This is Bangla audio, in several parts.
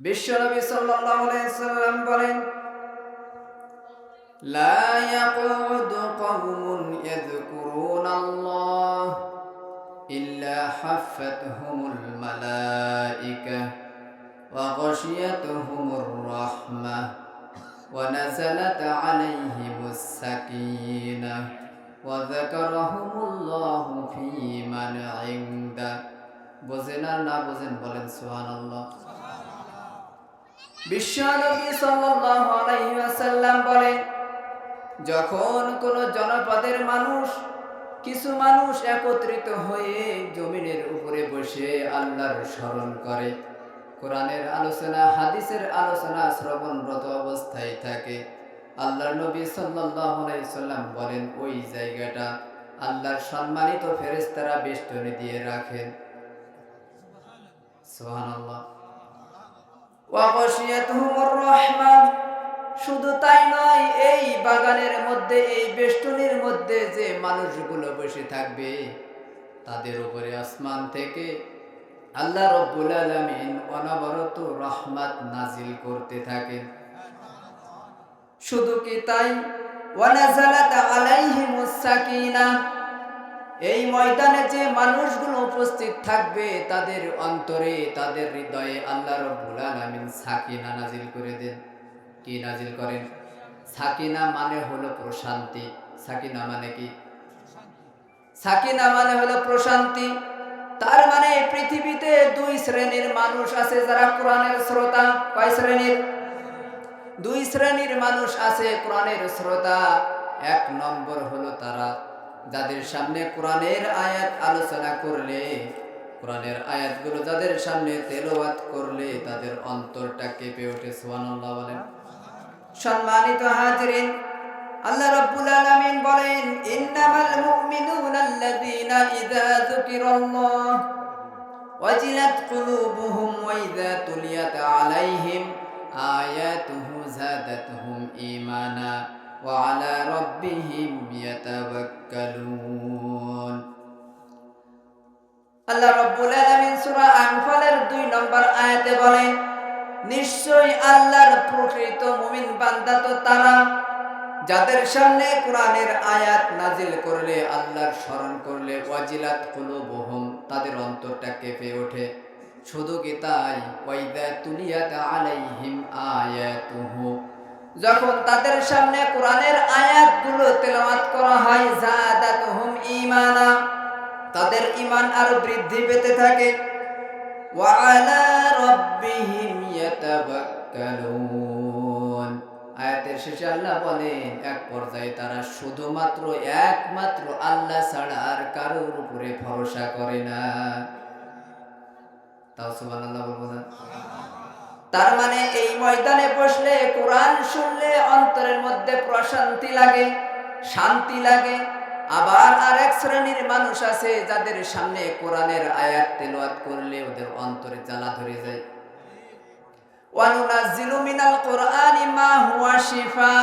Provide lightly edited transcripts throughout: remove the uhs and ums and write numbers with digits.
বিশ্বনবী সাল্লাল্লাহু আলাইহি সাল্লাম বলেন, লা ইয়াকুদু কওমুন ইয়াযকুরুনাল্লাহ ইল্লা হাফাতহুমুল মালাইকা ওয়া গাশিয়াতুহুমুর রাহমাহ ওয়া নাযালাত আলাইহিমুস সাকিনাহ ওয়া যাকারাহুমুল্লাহু ফী মান ইনদা। বোঝেন আর না বোঝেন বলেন সুবহানাল্লাহ। বিশ্বনবী সাল্লাল্লাহু আলাইহি ওয়াসাল্লাম বলেন, যখন কোন জনপদের কিছু মানুষ একত্রিত হয়ে জমিনের উপরে বসে আল্লাহর স্মরণ করে, কোরআনের আলোচনা হাদিসের আলোচনা শ্রবণরত অবস্থায় থাকে, আল্লাহর নবী সাল্লাল্লাহু আলাইহি ওয়াসাল্লাম বলেন ওই জায়গাটা আল্লাহর সম্মানিত ফেরেশতারা বেষ্টনী দিয়ে রাখেন। সুবহানাল্লাহ। ওয়া গাশিয়াতুহুমুর রাহমাহ। শুধু তাই নয়, এই বাগানের মধ্যে, এই বেষ্টনীর মধ্যে যে মানুষগুলো বসে থাকবে তাদের উপরে আসমান থেকে আল্লাহ রাব্বুল আলামিন অনবরত রহমত নাজিল করতে থাকেন। শুধু কি তাই, ওয়া নাযালাত আলাইহিমুস সাকিনাহ। এই ময়দানে যে মানুষগুলো উপস্থিত থাকবে তাদের অন্তরে, তাদের হৃদয়ে আল্লাহ রাব্বুল আলামিন সাকিনা নাজিল করে দেন। কি নাজিল করেন? সাকিনা মানে হলো প্রশান্তি। সাকিনা মানে কি? সাকিনা মানে হলো প্রশান্তি। তার মানে পৃথিবীতে দুই শ্রেণীর মানুষ আছে যারা কোরআনের শ্রোতা। কয় শ্রেণীর? দুই শ্রেণীর মানুষ আছে কোরআনের শ্রোতা। এক নম্বর হলো তারা যাদের সামনে কোরআনের আয়াত আলোচনা করলে, কোরআনের আয়াতগুলো যাদের সামনে তেলাওয়াত করলে তাদের অন্তরটা কেঁপে ওঠে। সুবহানাল্লাহ বলেন। সম্মানিত হাজিরিন, আল্লাহ রাব্বুল আলামিন বলেন, ইন্নামাল মুমিনুনা আল্লাযীনা ইযা যুকিরাল্লাহ ওয়াজিলাত কুলুবুহুম ওয়া ইযা তুলিয়াত আলাইহিম আয়াতুহু যাদাতুহুম ঈমানা ওয়া আলা রাব্বিহিম ইয়াতাওয়াক্কালুন। আল্লাহ রাব্বুল আলামিন সূরা আনফালের 2 নম্বর আয়াতে বলেন, নিশ্চয়ই আল্লাহর প্রকৃত মুমিন বান্দা তো তারা যাদের সামনে কোরআনের আয়াত নাজিল করলে, আল্লাহর স্মরণ করলে, ওয়াজিলাত কুলুবুহুম তাদের অন্তরটা কেঁপে ওঠে। শুধু কি তাই, ওয়াইদা তুলিয়াত আলাইহিম আয়াতুহু যখন তাদের সামনে কোরআনের আয়াতগুলো তেলাওয়াত করা হয়, যাদাতুহুম ঈমানা তাদের ঈমান আরো বৃদ্ধি পেতে থাকে। ওয়া আলা রাব্বিহিম ইয়াতাওয়াক্কালুন। আয়াতের শেষে আল্লাহ বলেন, এক পর্যায়ে তারা শুধুমাত্র একমাত্র আল্লাহ ছাড়া আর কারোর উপরে ভরসা করে না। তাও সুবহানাল্লাহ বলবো না? তার মানে এই ময়দানে বসলে, কোরআন শুনলে অন্তরের মধ্যে প্রশান্তি লাগে, শান্তি লাগে। আবার আরেক শ্রেণীর মানুষ আছে যাদের সামনে কোরআনের আয়াত তেলাওয়াত করলে ওদের অন্তরে জ্বালা ধরে যায়। ওয়া নুনাজ্জিলু মিনাল কুরআনি মা হুয়া শিফা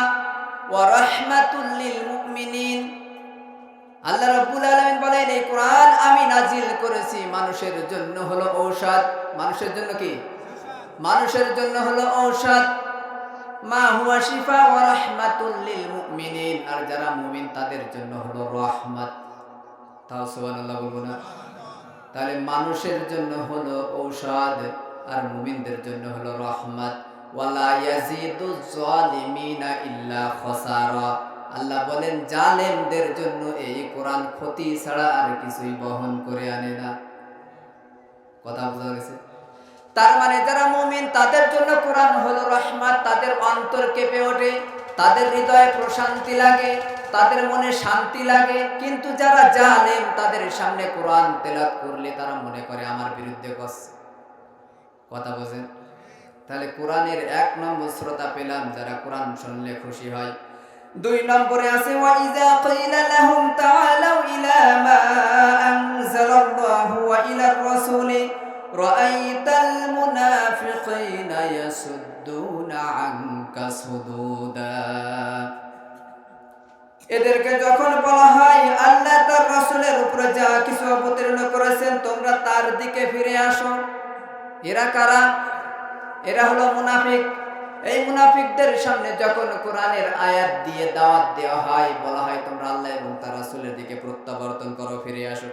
ওয়া রাহমাতুল লিল মুমিনিন। আল্লাহ রাব্বুল আলামিন বলেন, এই কোরআন আমি নাজিল করেছি মানুষের জন্য হলো ঔষধ। মানুষের জন্য কি? মানুষের জন্য হলো ঔষধ। মা হুয়া শিফা ওয়া রাহমাতুল লিল মুমিনিন, আর যারা মুমিন তাদের জন্য হলো রহমত। তাও সুবহানাল্লাহ বলবো না? তাহলে মানুষের জন্য হলো ঔষধ আর মুমিনদের জন্য হলো রহমত। ওয়ালা ইয়াজিদুজ জালিমিনা ইল্লা খাসারা। আল্লাহ বলেন, জালেমদের জন্য এই কোরআন ক্ষতি ছাড়া আর কিছুই বহন করে আনে না। কথা বোঝা গেছে? তার মানে যারা মুমিন তাদের জন্য কোরআন হলো রহমত, তাদের অন্তর কেঁপে ওঠে, তাদের হৃদয়ে প্রশান্তি লাগে, তাদের মনে শান্তি লাগে। কিন্তু যারা জালেম তাদের সামনে কোরআন তেলাওয়াত করলে তারা মনে করে আমার বিরুদ্ধে করছে। কথা বোঝেন? তাহলে কোরআনের 1 নম্বর শ্রোতা পেলাম যারা কোরআন শুনলে খুশি হয়। 2 নম্বরে আছে, ওয়া ইযা ক্বিলা লাহুম তাআলাউ ইলা মা আনজালাল্লাহু ওয়া ইলার রাসূলি রাআইতাল মুনাফিকিনা ইয়াসুদ্দুনা আনকা সুদুদা। এদেরকে যখন বলা হয় আল্লাহ তার রাসূলের উপরে যা কিছু অবতীর্ণ করেছেন তোমরা তার দিকে ফিরে আসো, এরা কারা? এরা হলো মুনাফিক। এই মুনাফিকদের সামনে যখন কোরআনের আয়াত দিয়ে দাওয়াত দেওয়া হয়, বলা হয় তোমরা আল্লাহ এবং তার রাসূলের দিকে প্রত্যাবর্তন করো, ফিরে আসো,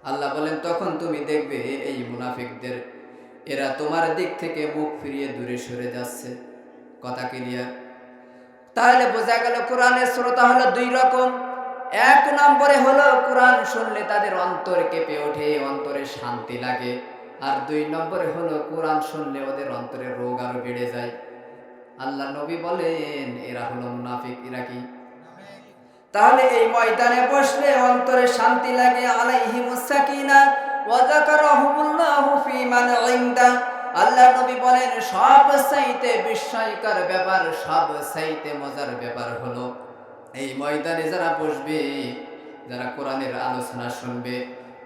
আল্লাহ বলেন তখন তুমি দেখবে এই মুনাফিকদের এরা তোমার দিক থেকে মুখ ফিরিয়ে দূরে সরে যাচ্ছে। কথা ক্লিয়ার? তাহলে বোঝা গেল কোরআনের শ্রোতা হলো দুই রকম। এক নম্বরে হলো কোরআন শুনলে তাদের অন্তর কেঁপে ওঠে, অন্তরে শান্তি লাগে। আর দুই নম্বরে হলো কোরআন শুনলে ওদের অন্তরে রোগ আরো বেড়ে যায়। আল্লাহ নবী বলেন এরা হলো মুনাফিক। এরা কি? তাহলে এই ময়দানে বসলে অন্তরে শান্তি লাগে। আলাইহিমুস সাকিনা ওয়া যাকারাহুমুল্লাহু ফি মান ইনদা। আল্লাহ নবী বলেন সবচাইতে বিস্ময়কর ব্যাপার, সবচাইতে মজার ব্যাপার হলো এই ময়দানে যারা বসবে, যারা কোরআনের আলোচনা শুনবে,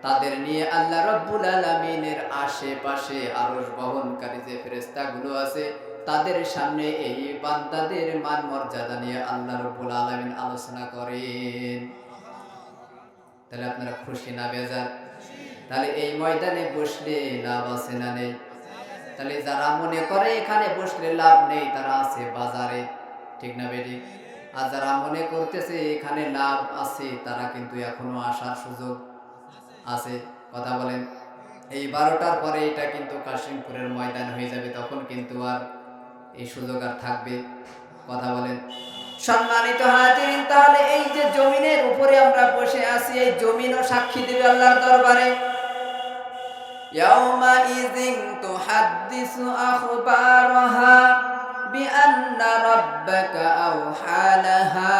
তাদের নিয়ে আল্লাহ রাব্বুল আলামিনের আশেপাশে আরশ বহনকারী যে ফেরেশতাগুলো আছে, তাদের সামনে এই বান্দাদের মান মর্যাদা নিয়ে আল্লাহ রাব্বুল আলামিন আলোচনা করেন। তাহলে আপনারা খুশি না বেজার? তাহলে এই ময়দানে বসলে লাভ আছে না নেই? তাহলে যারা মনে করে এখানে বসলে লাভ নেই, তারা আছে বাজারে। ঠিক না বেটি? আর যারা মনে করতেছে এখানে লাভ আছে, তারা কিন্তু এখনো আসার সুযোগ আছে। কথা বলেন? এই 12টার পরে এটা কিন্তু কাশিমপুরের ময়দান হয়ে যাবে, তখন কিন্তু আর এই সুযোগ আর থাকবে। কথা বলেন? সম্মানিত হাজিরিন, তাহলে এই যে জমিনের উপরে আমরা বসে আছি, এই জমিনও সাক্ষী দিবে আল্লাহর দরবারে। ইয়াউমাইযিন তুহাদ্দিসু আখবারাহা বিআন্না রাব্বাকা আওহা লাহা।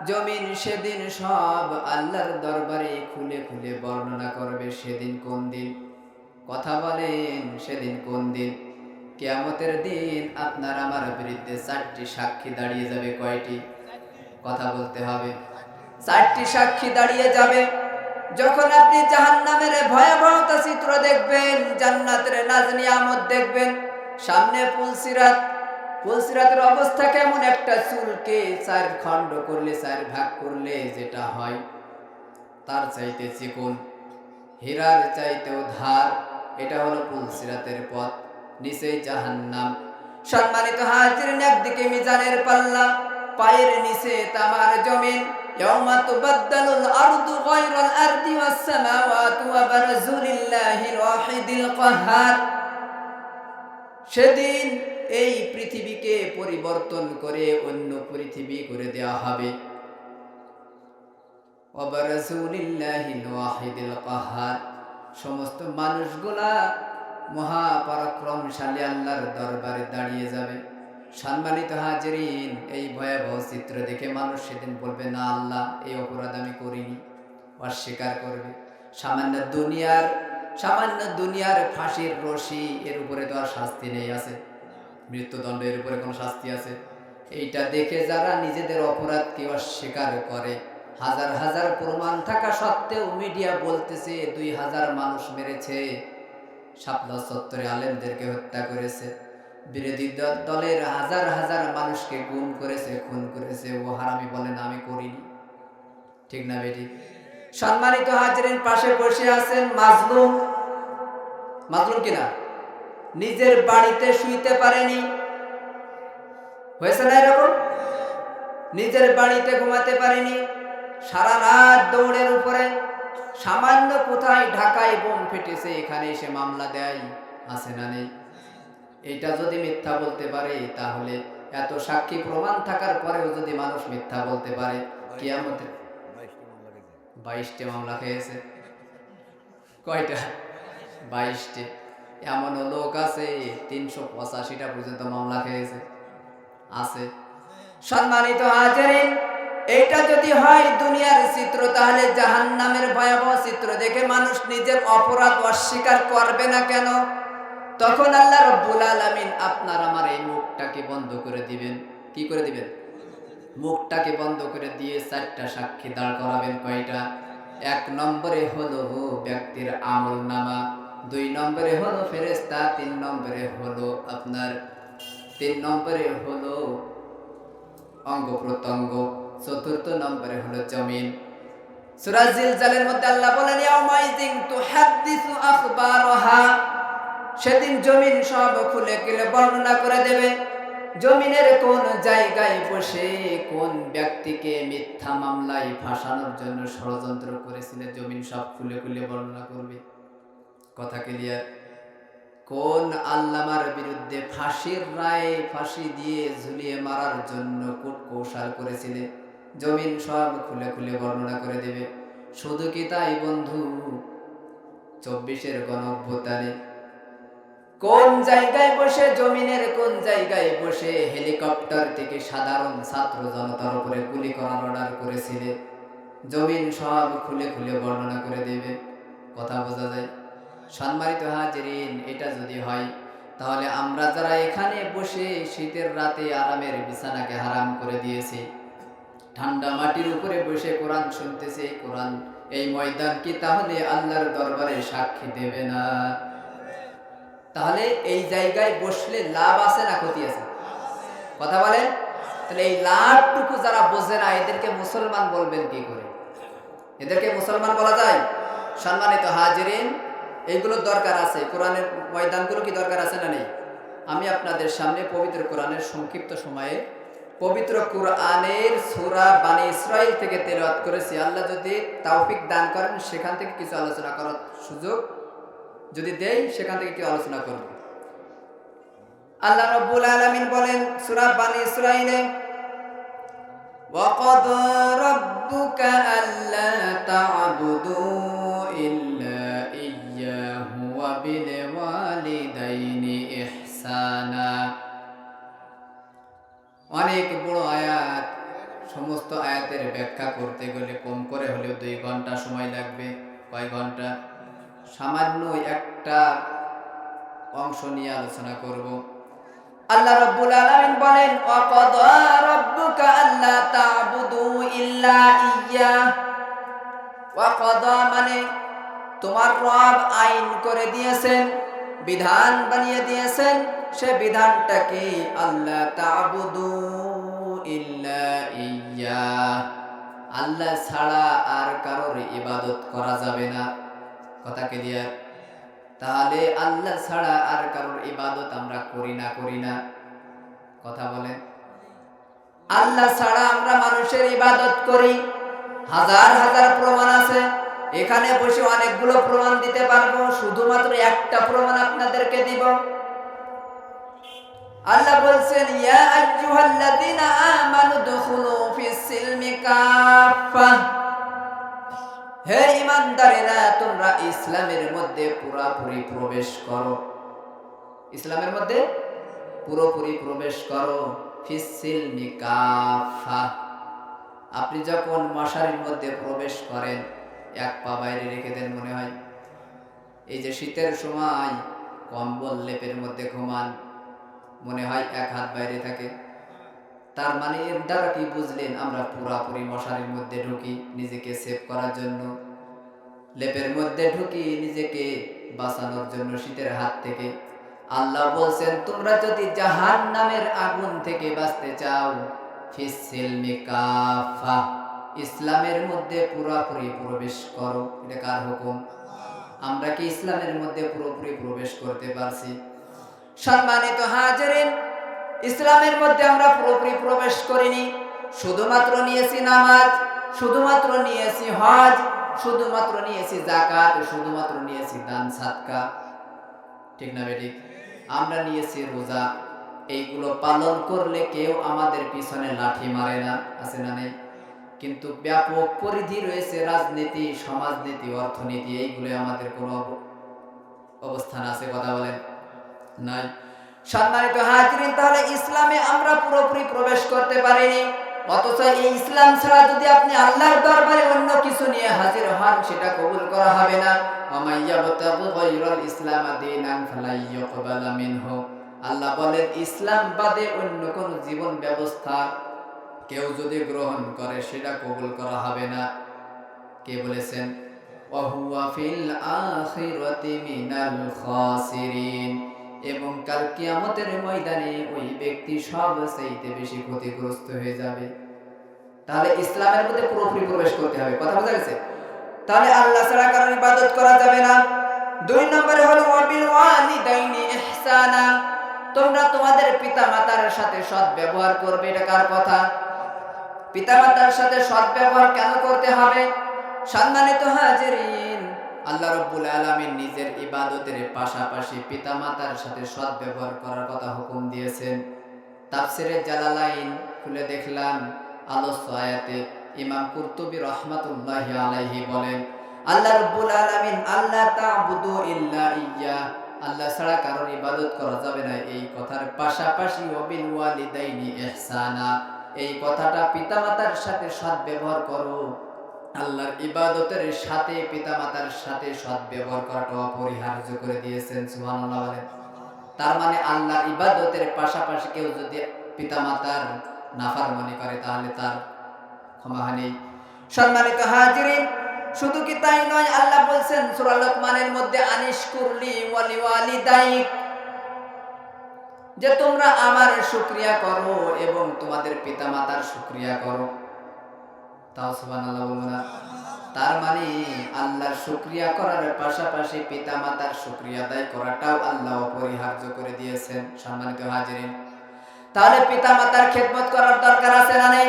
জমিন সেদিন সব আল্লাহর দরবারে খুলে খুলে বর্ণনা করবে সেদিন কোন দিন। কথা বলেন, সেদিন কোন দিন? কিয়ামতের দিন আপনার আমার বিরুদ্ধে 4টি সাক্ষী দাঁড়িয়ে যাবে। কয়টি? কথা বলতে হবে। 4টি সাক্ষী দাঁড়িয়ে যাবে। যখন আপনি জাহান্নামের ভয়াবহতা চিত্র দেখবেন, জান্নাতের নাজ নিয়ামত দেখবেন, সামনে পুলসিরাত, পুলসিরাতের অবস্থা কেমন? একটা চুলকে 4 খণ্ড করলে, 4 ভাগ করলে যেটা হয় তার চাইতে চিকন, হীরার চাইতেও ধার। এটা হলো পুলসিরাতের পথ, নিচেই জাহান্নাম। সম্মানিত হাজিরিন, একদিকে মিজানের পাল্লা, পায়ের নিচে তামার জমিন। ইয়াউমা তুবাদদালুল আরদু গায়রাল আরদি ওয়াস সামাওয়াতু ওয়া বারাজু লিল্লাহিল ওয়াহিদিল কাহ্হার। সেদিন এই পৃথিবীকে পরিবর্তন করে অন্য পৃথিবী করে দেওয়া হবে। ওয়া বারাজু লিল্লাহিল ওয়াহিদিল কাহ্হার। সমস্ত মানুষগুলা মহাপরাক্রমশালী আল্লাহর দরবারে দাঁড়িয়ে যাবে। সম্মানিত হাজিরিন, এই ভয়াবহ চিত্র দেখে মানুষ সেদিন বলবে না আল্লাহ, এই অপরাধ আমি করিনি, অস্বীকার করবে। সামান্য দুনিয়ার ফাঁসির রশি, এর উপরে তো আর শাস্তি নেই। আছে মৃত্যুদণ্ড, এর উপরে কোনো শাস্তি আছে? এইটা দেখে যারা নিজেদের অপরাধকে অস্বীকার করে, হাজার হাজার প্রমাণ থাকা সত্ত্বেও মিডিয়া বলতেছে 2000 মানুষ মেরেছে, শাপলা চত্বরে আলেমদেরকে হত্যা করেছে, বিরোধী দলের হাজার হাজার মানুষকে গুম করেছে, খুন করেছে, ও হারামি বলেন আমি করিনি। ঠিক না বেটি? সম্মানিত হাজিরিন, পাশে বসে আছেন মাজলুম। মাজলুম কিনা? নিজের বাড়িতে শুইতে পারেনি, হয়েছে না এরকম? নিজের বাড়িতে ঘুমাতে পারেনি, সারা রাত দৌড়ের উপরে। সামান্য কোথায় ঢাকায় বোম ফেটেছে, এখানে এসে মামলা দেয়। আছে না নেই? এটা যদি মিথ্যা বলতে পারে, তাহলে এত সাক্ষী প্রমাণ থাকার পরেও যদি মানুষ মিথ্যা বলতে পারে, কিয়ামতে 22টি মামলা খেয়েছে। কয়টা? 22টি। এমন লোক আছে 385টা পর্যন্ত মামলা খেয়েছে। আছে। সম্মানিত হাজিরিন, এটা যদি হয় দুনিয়ার চিত্র, তাহলে জাহান্নামের ভয়াবহ চিত্র দেখে মানুষ নিজের অপরাধ অস্বীকার করবে না কেন? তখন আল্লাহ রাব্বুল আলামিন আপনার আমার এই মুখটাকে বন্ধ করে দিবেন। কি করে দিবেন? মুখটাকে বন্ধ করে দিয়ে 4টা সাক্ষী দাঁড় করাবেন। কয়টা? 1 নম্বরে হলো ব্যক্তির আমলনামা, 2 নম্বরে হলো ফেরেশতা, 3 নম্বরে হলো অঙ্গ প্রত্যঙ্গ, 4র্থ নম্বরে হলো জমিন। সূরা জিলজালের মধ্যে আল্লাহ বলেন ইয়াউমাইযিন তুহাদ্দিসু আখবারাহা। সেদিন জমিন সব খুলে খুলে বর্ণনা করে দেবে। জমিনের কোন জায়গায় বসে কোন ব্যক্তিকে মিথ্যা মামলায় ফাঁসানোর জন্য ষড়যন্ত্র করেছিল, জমিন সব খুলে খুলে বর্ণনা করবে। কথা ক্লিয়ার? কোন আল্লামার বিরুদ্ধে ফাঁসির রায়, ফাঁসি দিয়ে ঝুলিয়ে মারার জন্য কূটকৌশল করেছিল, জমিন সব খুলে খুলে বর্ণনা করে দেবে। শুধু কি তাই বন্ধু, 24-এর গণঅভ্যুত্থানে কোন জায়গায় বসে, জমিনের কোন জায়গায় বসে হেলিকপ্টার থেকে সাধারণ ছাত্র জনতার উপরে গুলি করার অর্ডার করেছিল, জমিন সব খুলে খুলে বর্ণনা করে দেবে। কথা বোঝা যায়? সম্মানিত হাজিরিন, এটা যদি হয় তাহলে আমরা যারা এখানে বসে শীতের রাতে আরামের বিছানাকে হারাম করে দিয়েছি, ঠান্ডা মাটির উপরে বসে কোরআন শুনতেছে, কোরআন এই ময়দান কি তাহলে আল্লাহর দরবারে সাক্ষী দেবে না? তাহলে এই জায়গায় বসলে লাভ আছে না ক্ষতি আছে? কথা বলেন। তাহলে এই লাভটুকু যারা বোঝে না, এদেরকে মুসলমান বলবেন কি করে? এদেরকে মুসলমান বলা যায়? সম্মানিত হাজিরিন, এইগুলোর দরকার আছে। কোরআনের ময়দানগুলো কি দরকার আছে না নেই? আমি আপনাদের সামনে পবিত্র কোরআনের সংক্ষিপ্ত সময়ে পবিত্র কোরআনের সূরা বনী ইসরাঈল থেকে তেলাওয়াত করেছি। আল্লাহ যদি তৌফিক দান করেন সেখান থেকে কিছু আলোচনা করার সুযোগ যদি দেই, সেখান থেকে কিছু আলোচনা করব। আল্লাহ রাব্বুল আলামিন বলেন সূরা বনী ইসরাঈলে, وَقَضَى رَبُّكَ أَلَّا تَعْبُدُوا إِلَّا إِيَّاهُ وَبِالْوَالِدَيْنِ إِحْسَانًا। অনেক বড় আয়াত, সমস্ত আয়াতের ব্যাখ্যা করতে গেলে কম করে হলেও 2 ঘন্টা সময় লাগবে। কয় ঘন্টা? সামান্য একটা অংশ নিয়ে আলোচনা করব। আল্লাহ রাব্বুল আলামিন বলেন, ওয়াকাদা রাব্বুকা আল্লা তা'বুদু ইল্লা ইয়্যাহ। ওয়াকাদা মানে তোমার রব আইন করে দিয়েছেন, বিধান বানিয়ে দিয়েছেন। সে বিধানটাকে আল্লা তা'বুদু ইল্লা ইয়্যাহ, আল্লাহ ছাড়া আর কারোর ইবাদত করা যাবে না। কথা ক্লিয়ার? তাহলে আল্লাহ ছাড়া আর কারোর ইবাদত আমরা করি না? কথা বলেন। আল্লাহ ছাড়া আমরা মানুষের ইবাদত করি, হাজার হাজার প্রমাণ আছে। এখানে বসে অনেকগুলো প্রমাণ দিতে পারবো, শুধুমাত্র একটা প্রমাণ আপনাদেরকে দিব। আল্লাহ বলছেন, ইয়া আইয়ুহাল্লাযীনা আমানু দুখুলু ফিস সিলমি কাফা। হে ঈমানদারেরা, তোমরা ইসলামের মধ্যে পুরোপুরি প্রবেশ করো। ইসলামের মধ্যে পুরোপুরি প্রবেশ করো। ফিস সিলমি কাফা, আপনি যখন মশারির মধ্যে প্রবেশ করেন, এক পা বাইরে রেখে দেন মনে হয়। এই যে শীতের সময় কম্বল লেপের মধ্যে ঘুমান, মনে হয় এক হাত বাইরে থাকে। তার মানে এর দ্বারা কি বুঝলেন? আমরা পুরোপুরি মশারির মধ্যে ঢুকি নিজেকে সেভ করার জন্য, লেপের মধ্যে ঢুকি নিজেকে বাঁচানোর জন্য শীতের হাত থেকে। আল্লাহ বলছেন, তোমরা যদি জাহান্নামের আগুন থেকে বাঁচতে চাও, ফিস সিলমি কাফা, ইসলামের মধ্যে পুরোপুরি প্রবেশ করো। এটা কার হুকুম? আমরা কি ইসলামের মধ্যে পুরোপুরি প্রবেশ করতে পারছি? সম্মানিত হাজিরিন, ইসলামের মধ্যে আমরা পুরোপুরি প্রবেশ করিনি। শুধুমাত্র নিয়েছি নামাজ, শুধুমাত্র নিয়েছি হজ, শুধুমাত্র নিয়েছি যাকাত, শুধুমাত্র নিয়েছি দান সাদকা। ঠিক না বেঠিক? আমরা নিয়েছি রোজা। এইগুলো পালন করলে কেউ আমাদের পিছনে লাঠি মারে না, আছে না নেই? কিন্তু ব্যাপক পরিধি রয়েছে, রাজনীতি, সমাজনীতি, অর্থনীতি, এইগুলো আমাদের কোনো অবস্থান আছে? কথা বলেন, নাই। সম্মানিত হাজিরিন, তাহলে ইসলামে আমরা পুরোপুরি প্রবেশ করতে পারিনি। অথচ এই ইসলাম ছাড়া যদি আপনি আল্লাহর দরবারে অন্য কিছু নিয়ে হাজির হন, সেটা কবুল করা হবে না। ওয়ামাইয়াবতাগু গায়রাল ইসলাম দীনান ফালা ইউকবালা মিনহু। আল্লাহ বলেন, ইসলাম বাদে অন্য কোন জীবন ব্যবস্থা কেউ যদি গ্রহণ করে, সেটা কবুল করা হবে না। কে বলেছেন? ওয়া হুয়া ফিল আখিরাতি মিনাল খাসিরিন। এবং কাল কিয়ামতের ময়দানে ওই ব্যক্তি সবচেয়ে বেশি ক্ষতিগ্রস্ত হয়ে যাবে। তাহলে ইসলামের মধ্যে পুরোপুরি প্রবেশ করতে হবে। কথা বোঝা গেছে? তাহলে আল্লাহ ছাড়া কারোর ইবাদত করা যাবে না। দুই নম্বরে হলো ওয়াবিল ওয়ালিদাইনি ইহসানা, তোমরা তোমাদের পিতামাতার সাথে সৎ ব্যবহার করবে। এটা কার কথা? পিতামাতার সাথে সৎ ব্যবহার কেন করতে হবে? সম্মানিত হাজিরিন, আল্লাহ রাব্বুল আলামিন নিজের ইবাদতের পাশাপাশি পিতামাতার সাথে সৎ ব্যবহার করার কথা হুকুম দিয়েছেন। তাফসিরে জালালাইন খুলে দেখলাম আলোচ্য আয়াতে ইমাম কুরতুবী রাহমাতুল্লাহি আলাইহি বলেন, আল্লাহ রাব্বুল আলামিন আল্লাহ তা'বুদু ইল্লা ইয়্যা, আল্লাহ ছাড়া কারোর ইবাদত করা যাবে না, এই কথার পাশাপাশি ওয়াবিল ওয়ালিদাইনি ইহসানা, এই কথাটা পিতামাতার সাথে সৎ ব্যবহার করো। আল্লাহর ইবাদতের সাথে পিতামাতার সাথে সৎ ব্যবহার করাটা অপরিহার্য করে দিয়েছেন। সুবহানাল্লাহ বলেন। তার মানে আল্লাহর ইবাদতের পাশাপাশি কেউ যদি পিতামাতার নাফরমানি করে তাহলে তার ক্ষমা নেই। সম্মানিত হাজিরিন, শুধু কি তাই নয়, আল্লাহ বলছেন সূরা লোকমানের মধ্যে আনিশকুরলি ওয়ালি ওয়ালিদাইক, যে তোমরা আমার শুকরিয়া করো এবং তোমাদের পিতামাতার শুকরিয়া করো। তাও সুবহানাল্লাহ বলবো না? তার মানে আল্লাহর শুকরিয়া করার পাশাপাশি পিতামাতার শুকরিয়া আদায় করাটাও আল্লাহ অপরিহার্য করে দিয়েছেন। সম্মানিত হাজিরিন, তাহলে পিতামাতার খেদমত করার দরকার আছে না নেই?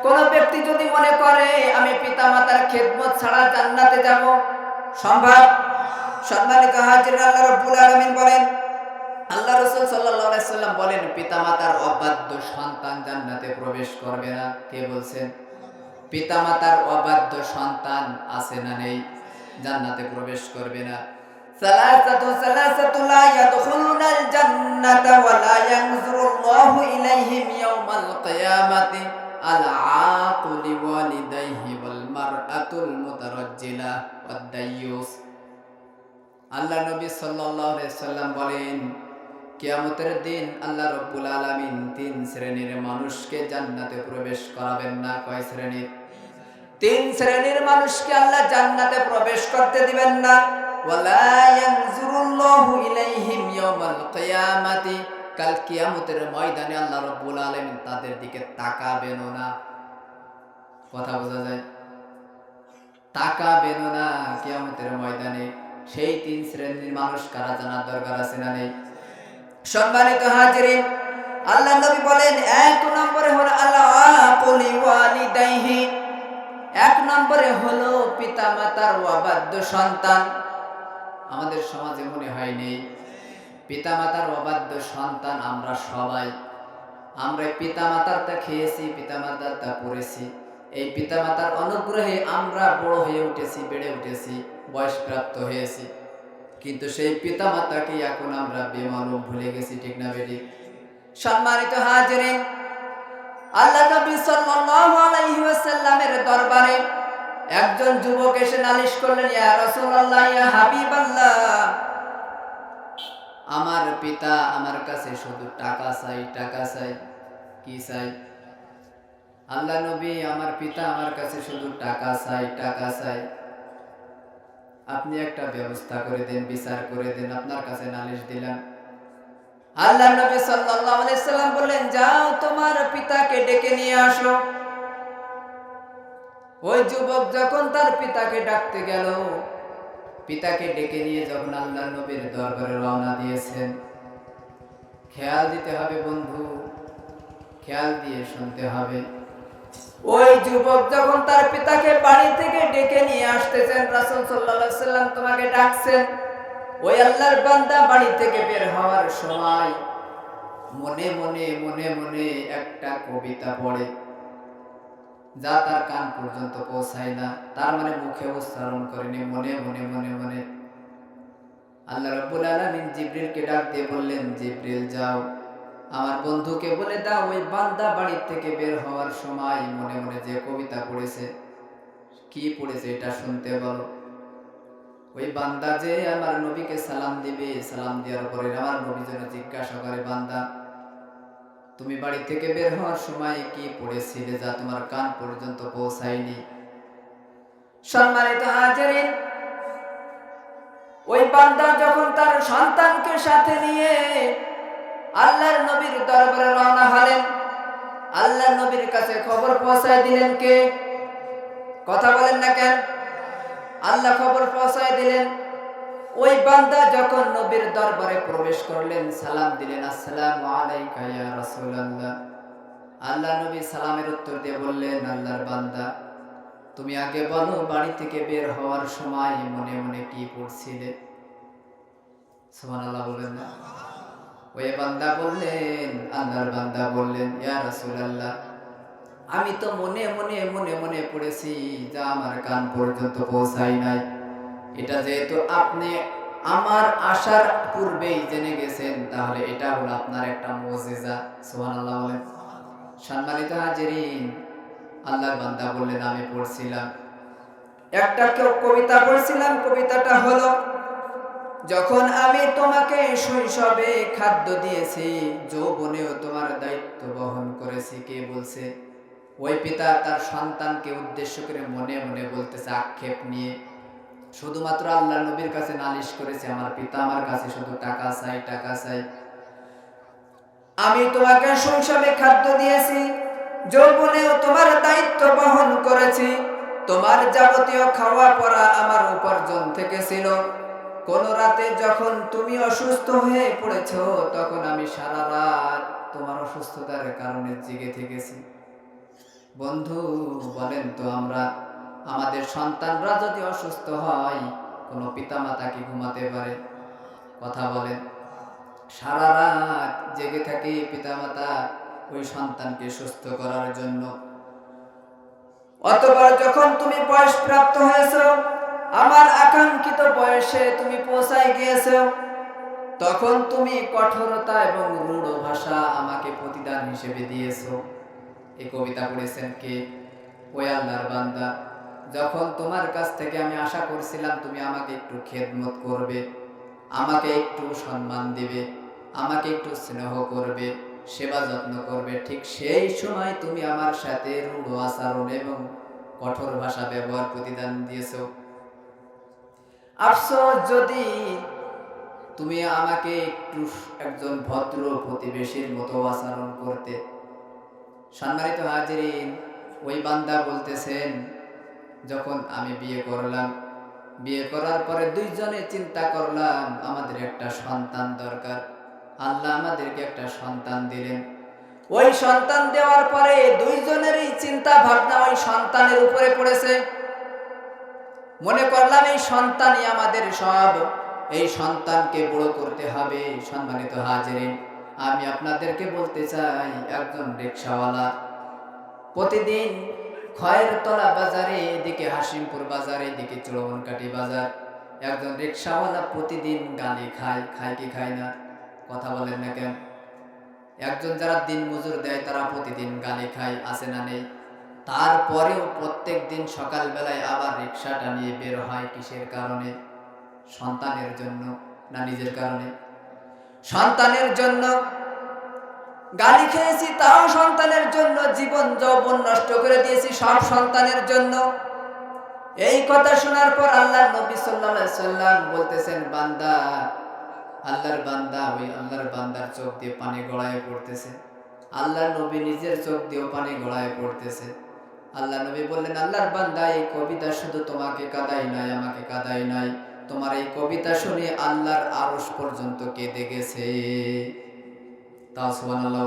কোন ব্যক্তি যদি মনে করে আমি পিতামাতার খেদমত ছাড়া জান্নাতে যাব, সম্ভব? সম্মানিত হাজিরিন, আল্লাহ রাব্বুল আলামিন বলেন, আল্লাহ রাসূল সাল্লাল্লাহু আলাইহি সাল্লাম বলেন, পিতামাতার অবাধ্য সন্তান জান্নাতে প্রবেশ করবে না। কে বলছেন? পিতামাতার অবাধ্য সন্তান আছে না নেই? জান্নাতে প্রবেশ করবে না। সালাসাতু লা ইয়াদখুলুনাল জান্নাতা ওয়া লা ইয়ানজুরুল্লাহু ইলাইহিম ইয়াওমাল কিয়ামাতি আল আaqu লিওয়ালিদাইহি ওয়াল মারআতুল মুতারাজ্জিলা ওয়াদ দাইয়ুস। আল্লাহ নবী সাল্লাল্লাহু আলাইহি সাল্লাম বলেন, কিয়ামতের দিন আল্লাহ রাব্বুল আলামিন তিন শ্রেণীর মানুষকে জান্নাতে প্রবেশ করাবেন না। কয় শ্রেণীর? তিন শ্রেণীর মানুষকে আল্লাহ জান্নাতে প্রবেশ করতে দিবেন না। ওয়ালা ইয়ানজুরুল্লাহু ইলাইহিম ইয়াওমাল কিয়ামাতি, কাল কিয়ামতের ময়দানে আল্লাহ রাব্বুল আলামিন তাদের দিকে তাকাবেন না। কথা বোঝা যায়? তাকাবেন না কিয়ামতের ময়দানে। সেই তিন শ্রেণীর মানুষ কারা জানার দরকার আছে না নেই? সম্মানিত হাজিরিন, আল্লাহ নবী বলেন, এক নম্বরে হলো আল-আaqu লিওয়ালিদাইহি, এক নম্বরে হলো পিতামাতার অবাধ্য সন্তান। আমাদের সমাজে মনে হয় নেই পিতামাতার অবাধ্য সন্তান আমরা সবাই। আমরা পিতামাতারটা খেয়েছি, পিতামাতারটা পড়েছি, এই পিতামাতার অনুগ্রহে আমরা বড় হয়ে উঠেছি, বেড়ে উঠেছি, বয়সপ্রাপ্ত হয়েছি, কিন্তু সেই পিতামাতাকে এখন আমরা বেমালুম ভুলে গেছি। ঠিক না বেঠিক? সম্মানিত হাজিরিন, আল্লাহ নবী সাল্লাল্লাহু আলাইহি ওয়াসাল্লামের দরবারে একজন যুবক এসে নালিশ করলেন, ইয়া রাসূলুল্লাহ, ইয়া হাবিবাল্লাহ, আমার পিতা আমার কাছে শুধু টাকা চাই, টাকা চাই। কি চাই? আল্লাহ নবী, আমার পিতা আমার কাছে শুধু টাকা চাই, টাকা চাই। আপনি একটা ব্যবস্থা করে দেন, বিচার করে দেন, আপনার কাছে নালিশ দিলাম। আল্লাহ নবী সাল্লাল্লাহু আলাইহি সাল্লাম বললেন, যাও তোমার পিতাকে ডেকে নিয়ে আসো। ওই যুবক যখন তার পিতাকে ডাকতে গেল, পিতাকে ডেকে নিয়ে যখন আল্লাহ নবীর দরবারে রওনা দিয়েছেন, খেয়াল দিতে হবে বন্ধু, খেয়াল দিয়ে শুনতে হবে। ওই যুবক যখন তার পিতাকে বাড়ি থেকে ডেকে নিয়ে আসতেছেন, রাসূল সাল্লাল্লাহু আলাইহি সাল্লাম তোমাকে ডাকছেন, ওই আল্লাহর বান্দা বাড়ি থেকে বের হওয়ার সময় মনে মনে মনে মনে একটা কবিতা পড়ে, যা তার কান পর্যন্ত পৌঁছায় না। তার মানে মুখে উচ্চারণ করেনি, মনে মনে মনে মনে। আল্লাহ রাব্বুল আলামিন জিবরিলকে ডাক দিয়ে বললেন, জিবরিল যাও আমার বন্ধুকে বলে দাও, ওই বান্দা বাড়ি থেকে বের হওয়ার সময় মনে মনে যে কবিতা পড়েছে, কি পড়েছে এটা শুনতে বলো। ওই বান্দা যে আমার নবীকে সালাম দিবে, সালাম দেওয়ার পরে আমার নবী যেন জিজ্ঞাসা করে, বান্দা তুমি বাড়ি থেকে বের হওয়ার সময় কি পড়েছিলে যা তোমার কান পর্যন্ত পৌঁছায়নি? সম্মানিত হাজিরিন, ওই বান্দা যখন তার সন্তানকে সাথে নিয়ে আল্লাহর নবীর দরবারে রওনা হলেন, আল্লাহর নবীর কাছে খবর পৌঁছায় দিলেন কে? কথা বলেন না কেন? আল্লাহ খবর পৌঁছায় দিলেন। ওই বান্দা যখন নবীর দরবারে প্রবেশ করলেন, সালাম দিলেন, আসসালামু আলাইকা ইয়া রাসূলুল্লাহ। আল্লাহ নবী সালামের উত্তর দিয়ে বললেন, আল্লাহর বান্দা, তুমি আগে বলো বাড়ি থেকে বের হওয়ার সময় মনে মনে কি পড়ছিলে? সুবহানাল্লাহ বললেন না? ওই বান্দা বললেন, আল্লাহর বান্দা বললেন, ইয়া রাসূলুল্লাহ, আমি তো মনে মনে মনে মনে পড়েছি যা আমার কান পর্যন্ত পৌঁছাই নাই। এটা যেহেতু আপনি আমার আসার পূর্বেই জেনে গেছেন, তাহলে এটা হলো আপনার একটা মুজিজা। সুবহানাল্লাহ বলেন। সম্মানিত হাজিরিন, আল্লাহর বান্দা বললেন, আমি পড়ছিলাম একটা কবিতা পড়ছিলাম। কবিতাটা হলো, যখন আমি তোমাকে শৈশবে খাদ্য দিয়েছি, যৌবনেও তোমার দায়িত্ব বহন করেছি। কে বলছে? ওই পিতা তার সন্তানকে উদ্দেশ্য করে মনে মনে বলতেছে, আক্ষেপ নিয়ে। শুধুমাত্র আল্লাহ নবীর কাছে নালিশ করেছে, আমার পিতা আমার কাছে শুধু টাকা চাই, টাকা চাই। আমি তোমাকে শৈশবে খাদ্য দিয়েছি, যৌবনেও তোমার দায়িত্ব বহন করেছি। তোমার যাবতীয় খাওয়া পরা আমার উপার্জন থেকে ছিল। কোন রাতে যখন তুমি অসুস্থ হয়ে পড়েছো, তখন আমি সারা রাত তোমার অসুস্থতার কারণে জেগে থেকেছি। বন্ধু, বলেন তো, আমরা আমাদের সন্তানরা যদি অসুস্থ হয়, কোনো পিতামাতা কি ঘুমাতে পারে? কথা বলেন। সারা রাত জেগে থাকে পিতামাতা ওই সন্তানকে সুস্থ করার জন্য। অতঃপর যখন তুমি বয়স প্রাপ্ত হয়েছো, আমার আকাঙ্ক্ষিত বয়সে তুমি পৌঁছায় গিয়েছো, তখন তুমি কঠোরতা এবং রূঢ় ভাষা আমাকে প্রতিদান হিসেবে দিয়েছো। এই কবিতা পড়েছেন কে? ওই আল্লাহর বান্দা। যখন তোমার কাছ থেকে আমি আশা করছিলাম তুমি আমাকে একটু খেদমত করবে, আমাকে একটু সম্মান দিবে, আমাকে একটু স্নেহ করবে, সেবা যত্ন করবে, ঠিক সেই সময় তুমি আমার সাথে রূঢ় আচরণ এবং কঠোর ভাষা ব্যবহার প্রতিদান দিয়েছো। আফসোস, যদি তুমি আমাকে একটু একজন ভদ্র প্রতিবেশীর মতো আচরণ করতে। সম্মানিত হাজিরিন, ওই বান্দা বলতেছেন, যখন আমি বিয়ে করলাম, বিয়ে করার পরে দুইজনে চিন্তা করলাম আমাদের একটা সন্তান দরকার। আল্লাহ আমাদেরকে একটা সন্তান দিলেন। ওই সন্তান দেওয়ার পরে দুইজনেরই চিন্তা ভাবনা ওই সন্তানের উপরে পড়েছে। মনে করলাম এই সন্তানই আমাদের সব, এই সন্তানকে বড় করতে হবে। সম্মানিত হাজিরিন, আমি আপনাদেরকে বলতে চাই, একজন রিকশাওয়ালা প্রতিদিন খয়েরতলা বাজারে, এদিকে হাসিমপুর বাজারে, এদিকে চৌবনকাঠি বাজার, একজন রিকশাওয়ালা প্রতিদিন গালি খায়। খায় কি খায় না? কথা বলেন না কেন? একজন যারা দিন মজুর দেয় তারা প্রতিদিন গালি খায়, আছে না নেই? তারপরেও প্রত্যেক দিন সকালবেলায় আবার রিকশাটা নিয়ে বের হয়। কিসের কারণে? সন্তানের জন্য না নিজের কারণে? সন্তানের জন্য। গালি খেয়েছি তাও সন্তানের জন্য, জীবন যৌবন নষ্ট করে দিয়েছি সব সন্তানের জন্য। এই কথা শোনার পর আল্লাহর নবী সাল্লাল্লাহু আলাইহি সাল্লাম বলতেছেন, বান্দা, আল্লাহর বান্দা, ওই আল্লাহর বান্দার চোখ দিয়ে পানি গড়ায় পড়তেছে। আল্লাহর নবী নিজের চোখ দিয়েও পানি গড়ায় পড়তেছে। আল্লাহ নবী বললেন, আল্লাহর বান্দা, এই কবিতা শুধু তোমাকে কাঁদাই নাই, আমাকে কাঁদাই নাই, তোমার এই কবিতা শুনে আল্লাহর আরশ পর্যন্ত কেঁদে গেছে। তাও সুবহানাল্লাহ।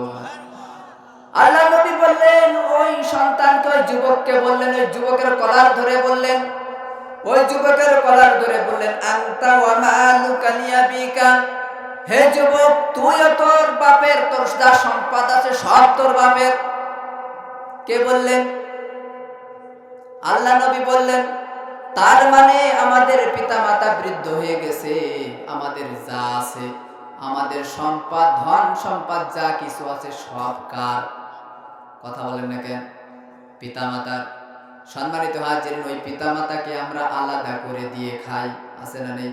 আল্লাহ নবী বললেন, ওই সন্তানকে, ওই যুবককে বললেন, ওই যুবকের কলার ধরে বললেন, ওই যুবকের কলার ধরে বললেন, আনতা ওয়া মালুকা লিয়াবিকা, হে যুবক, তুই তোর বাপের, তোর যা সম্পদ আছে সব তোর বাপের। কে বললেন? আল্লাহ নবী বললেন, তার মানে আমাদের পিতামাতা বৃদ্ধ হয়ে গেছে, আমাদের যা আছে, আমাদের সম্পদ, ধন সম্পদ যা কিছু আছে সব কার? কথা বলেন না কেন? পিতামাতার। সম্মানিত হাজিরিন, ওই পিতামাতাকে আমরা আলাদা করে দিয়ে খাই, আছে না নেই?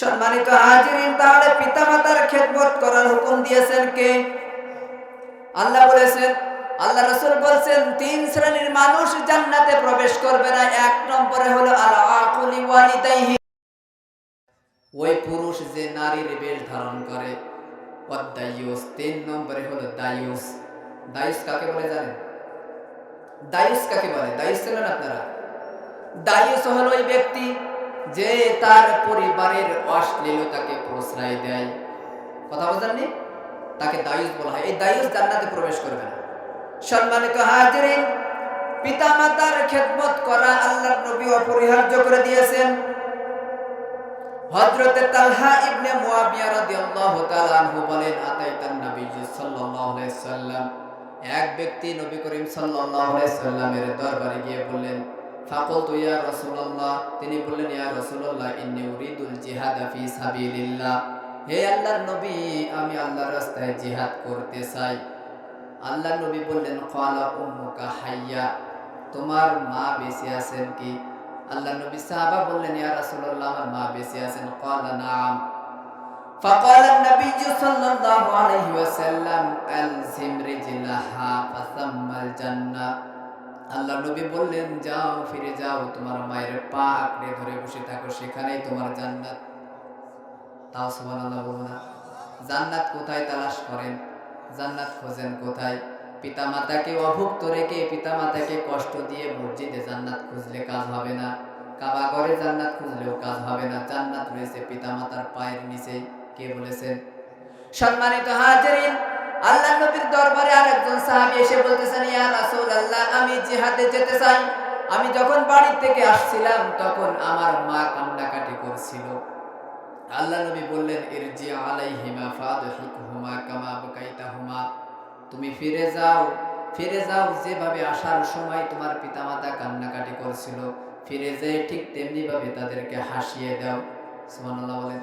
সম্মানিত হাজিরিন, তাহলে পিতামাতার খেদমত করার হুকুম দিয়েছেন কে? আল্লাহ বলেছেন, আল্লাহ রাসূল বলেছেন, তিন শ্রেণীর মানুষ জান্নাতে প্রবেশ করবে না। এক নম্বরে হলো আল আকুলি ওয়ালিদাইহি, ওই পুরুষ যে নারীর বেশ ধারণ করে। ওয়াদায়ুস, তিন নম্বরে হলো দায়ুস। দায়ুস কাকে বলে জানেন? দায়ুস কাকে বলে? দায়ুস জানেন আপনারা? দায়ুস হলো ওই ব্যক্তি যে তার পরিবারের অশ্লীলতাকে প্রশ্রয় দেয়, কথা বুঝলেননি, তাকে দায়ুস বলা হয়। এই দায়ুস জান্নাতে প্রবেশ করবে না। সম্মানিত হাজিরিন, পিতামাতার খেদমত করা আল্লাহর নবী অপরিহার্য করে দিয়েছেন। হযরতে তালহা ইবনে মুয়াবিয়া রাদিয়াল্লাহু তাআলা আনহু বলেন, আতাইতান নবী সাল্লাল্লাহু আলাইহি সাল্লাম, এক ব্যক্তি নবী করিম সাল্লাল্লাহু আলাইহি সাল্লামের দরবারে গিয়ে বললেন, ফাকুলতু ইয়া রাসূলুল্লাহ, তিনি বললেন, ইয়া রাসূলুল্লাহ, ইন্নী উরিদুল জিহাদা ফি সাবিলিল্লাহ, হে আল্লাহর নবী, আমি আল্লাহর রাস্তায় জিহাদ করতে চাই। আল্লাহর নবী বললেন, ক্বালা উম্মুকা হাইয়া, তোমার মা বেঁচে আছেন কি? আল্লাহর নবী সাহাবা বললেন, ইয়া রাসূলুল্লাহ, আমার মা বেঁচে আছেন। ক্বালা নাআম। ফাকালা an-নবী সাল্লাল্লাহু আলাইহি ওয়াসাল্লাম, আলজিম রিজলাহা ফাসাম্মাল জান্নাহ। আল্লাহর নবী বললেন, যাও, ফিরে যাও, তোমার মায়ের পা আঁকড়ে ধরে বসে থাকো, সেখানেই তোমার জান্নাত। তাও সুবহানাল্লাহ বলুন না। জান্নাত কোথায় তালাশ করেন? জান্নাত খোঁজেন কোথায়? পিতামাতাকে অভুক্ত রেখে, পিতামাতাকে কষ্ট দিয়ে মসজিদে জান্নাত খুঁজলে কাজ হবে না, কাবা ঘরে জান্নাত খুঁজলেও কাজ হবে না। জান্নাত রয়েছে পিতামাতার পায়ের নিচে। কে বলেছেন? সম্মানিত হাজিরিন, আল্লাহর নবীর দরবারে আরেকজন সাহাবী এসে বলতেছেন, ইয়া রাসূলুল্লাহ, আমি জিহাদে যেতে চাই। আমি যখন বাড়ি থেকে আসছিলাম তখন আমার মা কান্নাকাটি করছিল। আল্লাহ নবী বললেন, ইরজি আলাইহিমা ফাদহিকহুমা কামা বাকাইতাহুমা, তুমি ফিরে যাও, ফিরে যাও, যেভাবে আসার সময় তোমার পিতামাতা কান্নাকাটি করছিল, ফিরে যেয়ে ঠিক তেমনি ভাবে তাদেরকে হাসিয়ে দাও। সুবহানাল্লাহ বলেন।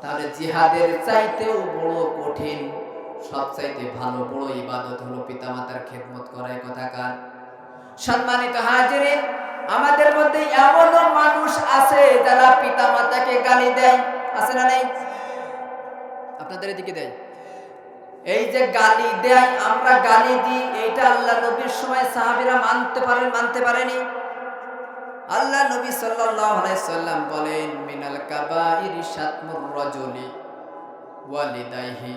তাহলে জিহাদের চাইতেও বড় কঠিন, সবচাইতে ভালো বড় ইবাদত হলো পিতামাতার খেদমত করাই কথাকার। সম্মানিত হাজিরিন, আমাদের মধ্যে এমনও মানুষ আছে যারা পিতামাতাকে গালি দেয়, আছে না নেই? আপনাদের এদিকে দেয়। এই যে গালি দেয়, আমরা গালি দিই, এইটা আল্লাহ নবীর সময় সাহাবীরা মানতে পারেনি। আল্লাহ নবী সাল্লাল্লাহু আলাইহি সাল্লাম বলেন, মিনাল কাবাইরি শাতমুর রাজুলি ওয়ালিদাইহি,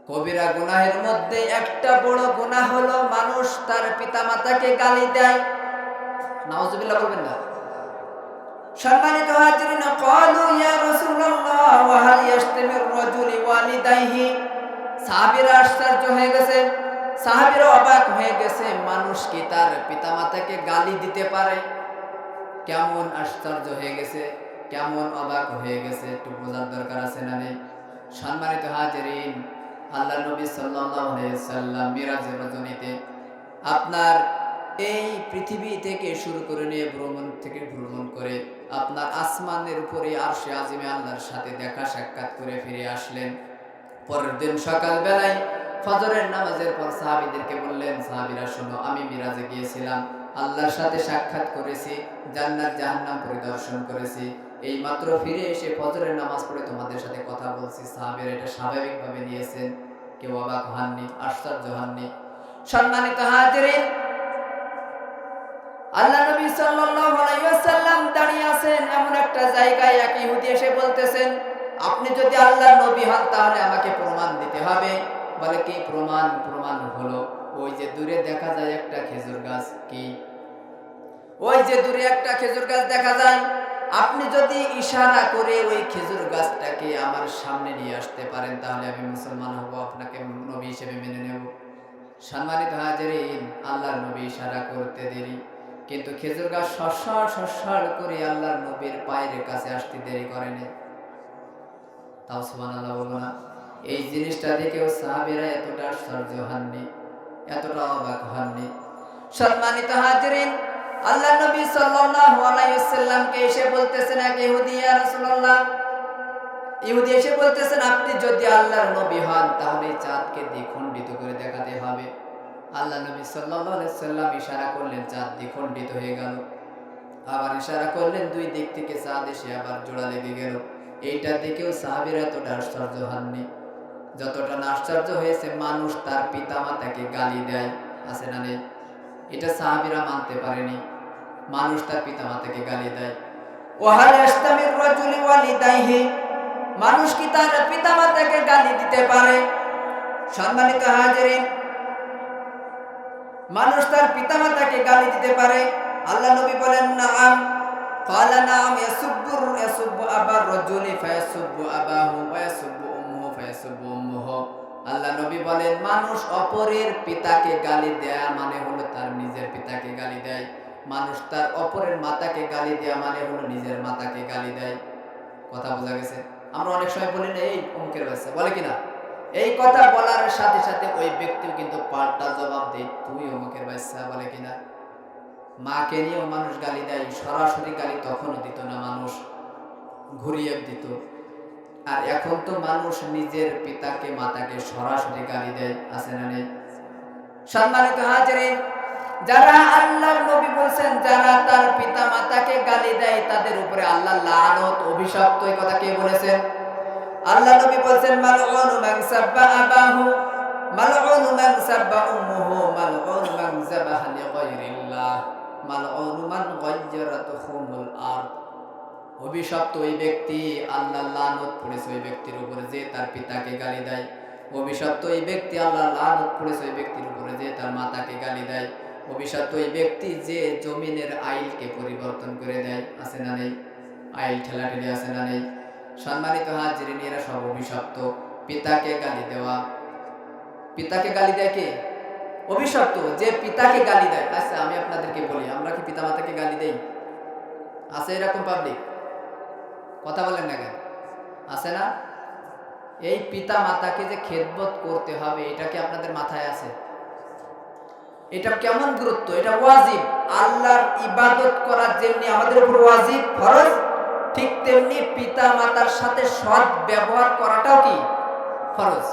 কবিরা গুনাহের মধ্যে একটা বড় গুনাহ হলো মানুষ তার পিতামাতাকে গালি দেয়। নাউজুবিল্লাহ বলবেন না। সম্মানিত হাজিরিন, ক্বালু ইয়া রাসূলুল্লাহ ওয়া হাল ইয়াশতামির রাজুলি ওয়ালিদাইহি, সাহাবীরা আশ্চর্য হয়ে গেছে, সাহাবীরা অবাক হয়ে গেছে, মানুষ কি তার পিতামাতাকে গালি দিতে পারে? কেমন আশ্চর্য হয়ে গেছে, কেমন অবাক হয়ে গেছে, একটু বোঝার দরকার আছে না নেই? সম্মানিত হাজিরিন, আল্লাহ নবী সাল্লাল্লাহু আলাইহি সাল্লাম মিরাজের রজনীতে আপনার এই পৃথিবী থেকে শুরু করে নিয়ে ভ্রমণ করে আপনার আসমানের উপরে আরশে আজিমে আল্লাহর সাথে দেখা সাক্ষাৎ করে ফিরে আসলেন। পরের দিন সকাল বেলায় ফজরের নামাজের পর সাহাবীদেরকে বললেন, সাহাবীরা শোনো, আমি মিরাজে গিয়েছিলাম, আল্লাহর সাথে সাক্ষাৎ করেছি, জান্নাত জাহান্নাম পরিদর্শন করেছি, এই মাত্র ফিরে এসে ফজরের নামাজ পড়ে তোমাদের সাথে কথা বলছি। সাহাবীরা এটা স্বাভাবিকভাবে নিয়েছেন, কেউ অবাক হননি, আশ্চর্য হননি। সম্মানিত হাজিরিন, আল্লাহ নবী সাল্লাল্লাহু আলাইহি ওয়াসাল্লাম দাঁড়িয়ে আছেন এমন একটা জায়গায়, এক ইহুদি এসে বলতেছেন, আপনি যদি আল্লাহর নবী হন তাহলে আমাকে প্রমাণ দিতে হবে। বলে, কি প্রমাণ? প্রমাণ হলো ওই যে দূরে দেখা যায় একটা খেজুর গাছ। কি? ওই যে দূরে একটা খেজুর গাছ দেখা যায়, আপনি যদি ইশারা করে ওই খেজুর গাছটাকে আমার সামনে নিয়ে আসতে পারেন তাহলে আমি মুসলমান হব, আপনাকে নবী হিসেবে মেনে নেব। সম্মানিত হাজিরিন, আল্লাহর নবী ইশারা করতে দেরি, কিন্তু খেজুর গাছ সরসর করে আল্লাহর নবীর পায়ের কাছে আসতে দেরি করেনি। তাও সুবহানাল্লাহ বলবো না? এই জিনিসটা দেখেও সাহাবীরা এতটা আশ্চর্য হননি, এতটা অবাক হননি। সম্মানিত হাজিরিন, আল্লাহ নবী সাল্লাল্লাহু আলাইহি ওয়াসাল্লামকে এসে বলতেছেন এক ইহুদি, ইয়া রাসূলুল্লাহ, ইহুদি এসে বলতেছেন, আপনি যদি আল্লাহর নবী হন তাহলে চাঁদকে দ্বিখণ্ডিত করে দেখাতে হবে। আল্লাহ নবী সাল্লাল্লাহু আলাইহি ওয়াসাল্লাম ইশারা করলেন, চাঁদ দ্বিখণ্ডিত হয়ে গেল। আবার ইশারা করলেন, দুই দিক থেকে চাঁদ এসে আবার জোড়া লেগে গেল। এইটা দেখেও সাহাবীরা এতটা আশ্চর্য হননি যতটা না আশ্চর্য হয়েছে মানুষ তার পিতামাতাকে গালি দেয়, আছে না নেই? এটা সাহাবীরা মানতে পারেনি, মানুষ তার পিতামাতাকে গালি দেয়। ওয়াহাল ইস্তামির রাজুলি ওয়ালিদাইহি, মানুষ কি তার পিতামাতাকে গালি দিতে পারে? সম্মানিত হাজিরিন, মানুষ তার পিতামাতাকে গালি দিতে পারে? আল্লাহ নবী বলেন, নাআম। ক্বালা নাম ইয়াসুব্বু আবার রাজুলি ফায়াসুব্বু আবাহু ওয়া ইয়াসুব্বু উম্মুহু ফায়াসুব্বু উম্মুহু। আল্লাহ নবী বলেন, মানুষ অপরের পিতাকে গালি দেয়া মানে হলো তার নিজের পিতাকে গালি দেয়। মানুষ তার অপরের মাতাকে গালি দেয়া মানে হলো নিজের মাতাকে গালি দেয়। কথা বোঝা গেছে? আমরা অনেক সময় বলি না, এই অমুকের বাচ্চা, বলে কিনা? এই কথা বলার সাথে সাথে ওই ব্যক্তিও কিন্তু পাল্টা জবাব দেয়, তুই অমুকের বাচ্চা, বলে কিনা? মাকে নিয়েও মানুষ গালি দেয়, সরাসরি গালি তখনও দিত না, মানুষ ঘুরিয়ে দিত। আর এখন তো মানুষ নিজের পিতাকে মাতাকে সরাসরি গালি দেয়, আছে না নেই? সম্মানিত হাজিরিন, যারা আল্লাহর নবী বলেছেন যারা তার পিতা মাতাকে গালি দেয় তাদের উপরে আল্লাহ লানত, অভিশপ্ত। এই কথা কে বলেছেন? আল্লাহ নবী বলেছেন, মালউনু মান সাব্বা আবাহু, মালউনু মান সাব্বা উম্মুহু, মালউনু মান যাবাহা লিগায়রিল্লাহ, মালউনু মান গায়্যারাতুহুমুল আরদ। অভিশপ্ত ওই ব্যক্তি, আল্লাহ লানত পড়েছে ওই ব্যক্তির উপরে যে তার পিতাকে গালি দেয়। অভিশপ্ত ওই ব্যক্তি, আল্লাহ লানত পড়েছে ওই ব্যক্তির উপরে যে তার মাতাকে গালি দেয়। অভিশপ্ত ওই ব্যক্তি যে জমিনের আইলকে পরিবর্তন করে দেয়, আছে না নেই? আইল ঠেলাঠেলি, আছে না নেই? সম্মানিত হাজিরিন, এরা সব অভিশপ্ত। পিতাকে গালি দেওয়া, পিতাকে গালি দেয় কে? অভিশপ্ত যে পিতাকে গালি দেয়। আচ্ছা, আমি আপনাদেরকে বলি, আমরা কি পিতা মাতাকে গালি দেই? আছে এরকম পাবলিক? কথা বলেন না কেন? আছে না? এই পিতা মাতাকে যে খেদমত করতে হবে, এটা কি আপনাদের মাথায় আছে? এটা কেমন গুরুত্ব? এটা ওয়াজিব। আল্লাহর ইবাদত করার জন্য আমাদের উপর ওয়াজিব, ফরজ, ঠিক তেমনি পিতা মাতার সাথে সৎ ব্যবহার করাটাও কি ফরজ।